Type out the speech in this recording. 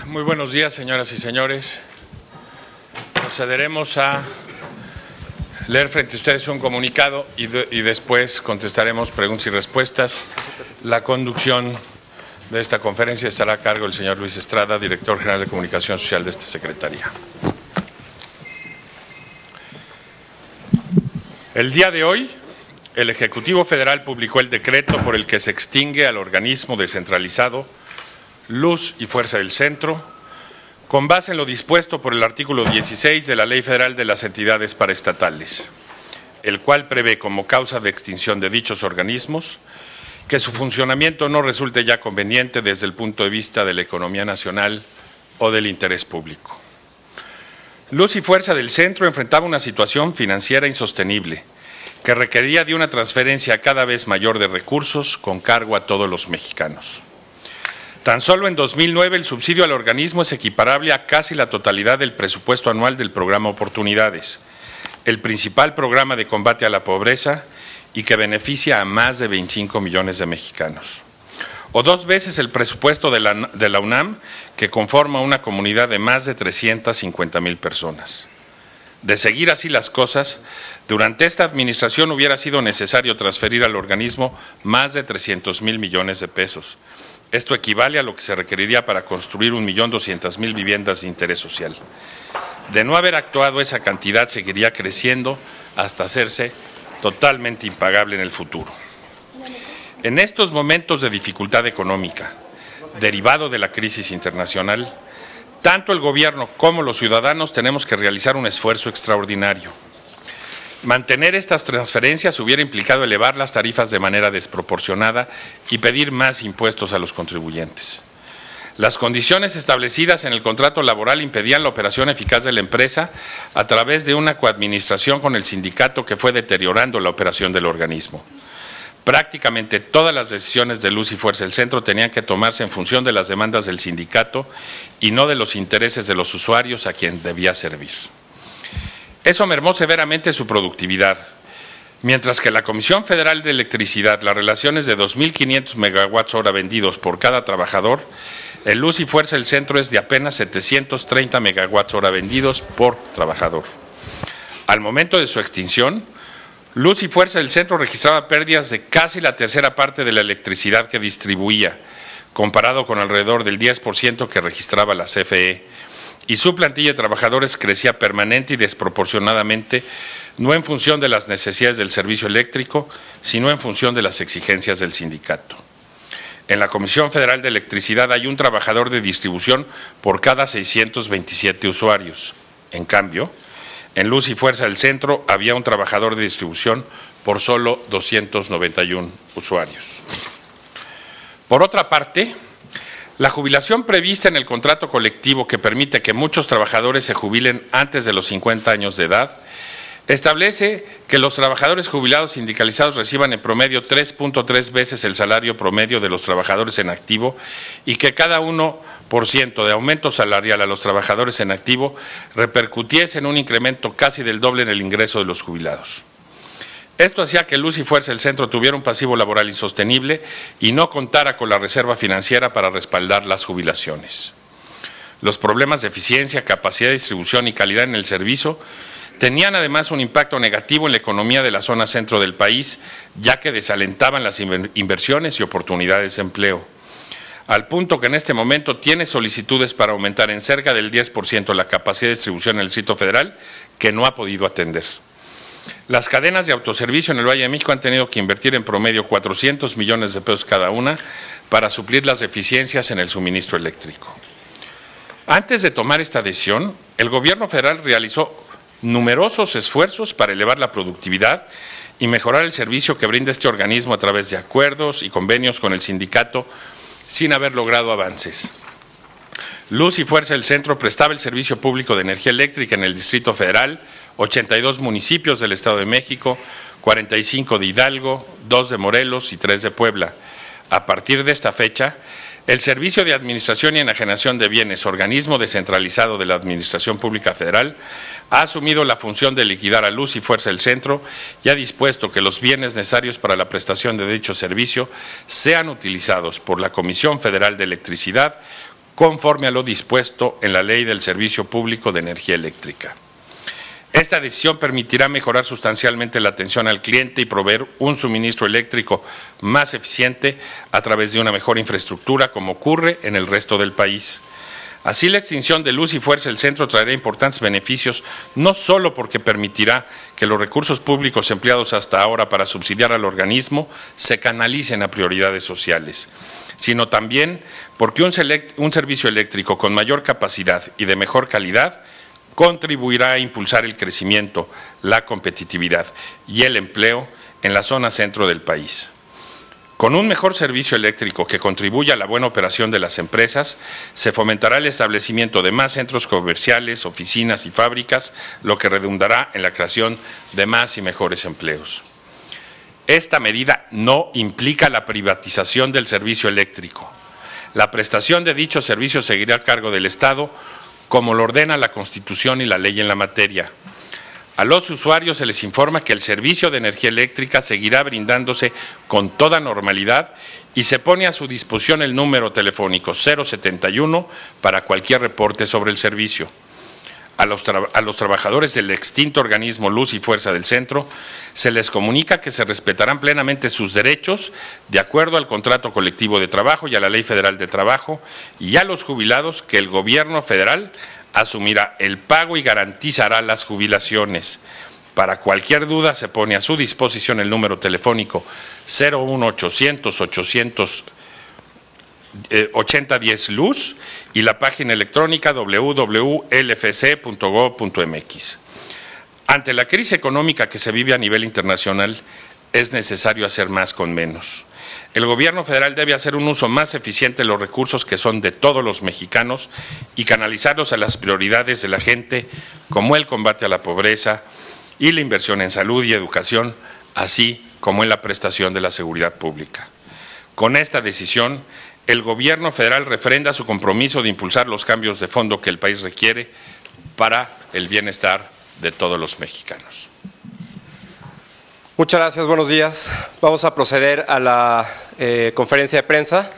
Muy buenos días, señoras y señores. Procederemos a leer frente a ustedes un comunicado y después contestaremos preguntas y respuestas. La conducción de esta conferencia estará a cargo del señor Luis Estrada, director general de Comunicación Social de esta Secretaría. El día de hoy, el Ejecutivo Federal publicó el decreto por el que se extingue al organismo descentralizado Luz y Fuerza del Centro, con base en lo dispuesto por el artículo 16 de la Ley Federal de las Entidades Paraestatales, el cual prevé como causa de extinción de dichos organismos que su funcionamiento no resulte ya conveniente desde el punto de vista de la economía nacional o del interés público. Luz y Fuerza del Centro enfrentaba una situación financiera insostenible que requería de una transferencia cada vez mayor de recursos con cargo a todos los mexicanos. Tan solo en 2009 el subsidio al organismo es equiparable a casi la totalidad del presupuesto anual del programa Oportunidades, el principal programa de combate a la pobreza y que beneficia a más de 25 millones de mexicanos. O 2 veces el presupuesto de la UNAM, que conforma una comunidad de más de 350,000 personas. De seguir así las cosas, durante esta administración hubiera sido necesario transferir al organismo más de 300,000 millones de pesos. Esto equivale a lo que se requeriría para construir 1,200,000 viviendas de interés social. De no haber actuado, esa cantidad seguiría creciendo hasta hacerse totalmente impagable en el futuro. En estos momentos de dificultad económica, derivado de la crisis internacional, tanto el gobierno como los ciudadanos tenemos que realizar un esfuerzo extraordinario. Mantener estas transferencias hubiera implicado elevar las tarifas de manera desproporcionada y pedir más impuestos a los contribuyentes. Las condiciones establecidas en el contrato laboral impedían la operación eficaz de la empresa a través de una coadministración con el sindicato que fue deteriorando la operación del organismo. Prácticamente todas las decisiones de Luz y Fuerza del Centro tenían que tomarse en función de las demandas del sindicato y no de los intereses de los usuarios a quien debía servir. Eso mermó severamente su productividad, mientras que la Comisión Federal de Electricidad, las relaciones de 2,500 megawatts hora vendidos por cada trabajador, el Luz y Fuerza del Centro es de apenas 730 megawatts hora vendidos por trabajador. Al momento de su extinción, Luz y Fuerza del Centro registraba pérdidas de casi la tercera parte de la electricidad que distribuía, comparado con alrededor del 10% que registraba la CFE, y su plantilla de trabajadores crecía permanente y desproporcionadamente, no en función de las necesidades del servicio eléctrico, sino en función de las exigencias del sindicato. En la Comisión Federal de Electricidad hay un trabajador de distribución por cada 627 usuarios. En cambio, en Luz y Fuerza del Centro había un trabajador de distribución por solo 291 usuarios. Por otra parte, la jubilación prevista en el contrato colectivo que permite que muchos trabajadores se jubilen antes de los 50 años de edad, establece que los trabajadores jubilados sindicalizados reciban en promedio 3.3 veces el salario promedio de los trabajadores en activo y que cada 1% de aumento salarial a los trabajadores en activo repercutiese en un incremento casi del doble en el ingreso de los jubilados. Esto hacía que Luz y Fuerza del Centro tuviera un pasivo laboral insostenible y no contara con la reserva financiera para respaldar las jubilaciones. Los problemas de eficiencia, capacidad de distribución y calidad en el servicio tenían además un impacto negativo en la economía de la zona centro del país, ya que desalentaban las inversiones y oportunidades de empleo. Al punto que en este momento tiene solicitudes para aumentar en cerca del 10% la capacidad de distribución en el Distrito Federal, que no ha podido atender. Las cadenas de autoservicio en el Valle de México han tenido que invertir en promedio 400 millones de pesos cada una para suplir las deficiencias en el suministro eléctrico. Antes de tomar esta decisión, el Gobierno federal realizó numerosos esfuerzos para elevar la productividad y mejorar el servicio que brinda este organismo a través de acuerdos y convenios con el sindicato, sin haber logrado avances. Luz y Fuerza del Centro prestaba el servicio público de energía eléctrica en el Distrito Federal, 82 municipios del Estado de México, 45 de Hidalgo, 2 de Morelos y 3 de Puebla. A partir de esta fecha, el Servicio de Administración y Enajenación de Bienes, organismo descentralizado de la Administración Pública Federal, ha asumido la función de liquidar a Luz y Fuerza del Centro y ha dispuesto que los bienes necesarios para la prestación de dicho servicio sean utilizados por la Comisión Federal de Electricidad conforme a lo dispuesto en la Ley del Servicio Público de Energía Eléctrica. Esta decisión permitirá mejorar sustancialmente la atención al cliente y proveer un suministro eléctrico más eficiente a través de una mejor infraestructura, como ocurre en el resto del país. Así, la extinción de Luz y Fuerza del Centro traerá importantes beneficios, no solo porque permitirá que los recursos públicos empleados hasta ahora para subsidiar al organismo se canalicen a prioridades sociales, sino también porque un servicio eléctrico con mayor capacidad y de mejor calidad contribuirá a impulsar el crecimiento, la competitividad y el empleo en la zona centro del país. Con un mejor servicio eléctrico que contribuya a la buena operación de las empresas, se fomentará el establecimiento de más centros comerciales, oficinas y fábricas, lo que redundará en la creación de más y mejores empleos. Esta medida no implica la privatización del servicio eléctrico. La prestación de dicho servicio seguirá a cargo del Estado, como lo ordena la Constitución y la ley en la materia. A los usuarios se les informa que el servicio de energía eléctrica seguirá brindándose con toda normalidad y se pone a su disposición el número telefónico 071 para cualquier reporte sobre el servicio. A los trabajadores del extinto organismo Luz y Fuerza del Centro se les comunica que se respetarán plenamente sus derechos de acuerdo al contrato colectivo de trabajo y a la Ley Federal de Trabajo, y a los jubilados que el Gobierno federal asumirá el pago y garantizará las jubilaciones. Para cualquier duda se pone a su disposición el número telefónico 01800 8010 Luz y la página electrónica www.lfc.gov.mx. Ante la crisis económica que se vive a nivel internacional, es necesario hacer más con menos. El Gobierno federal debe hacer un uso más eficiente de los recursos que son de todos los mexicanos y canalizarlos a las prioridades de la gente, como el combate a la pobreza y la inversión en salud y educación, así como en la prestación de la seguridad pública. Con esta decisión, el Gobierno federal refrenda su compromiso de impulsar los cambios de fondo que el país requiere para el bienestar de todos los mexicanos. Muchas gracias, buenos días. Vamos a proceder a la conferencia de prensa.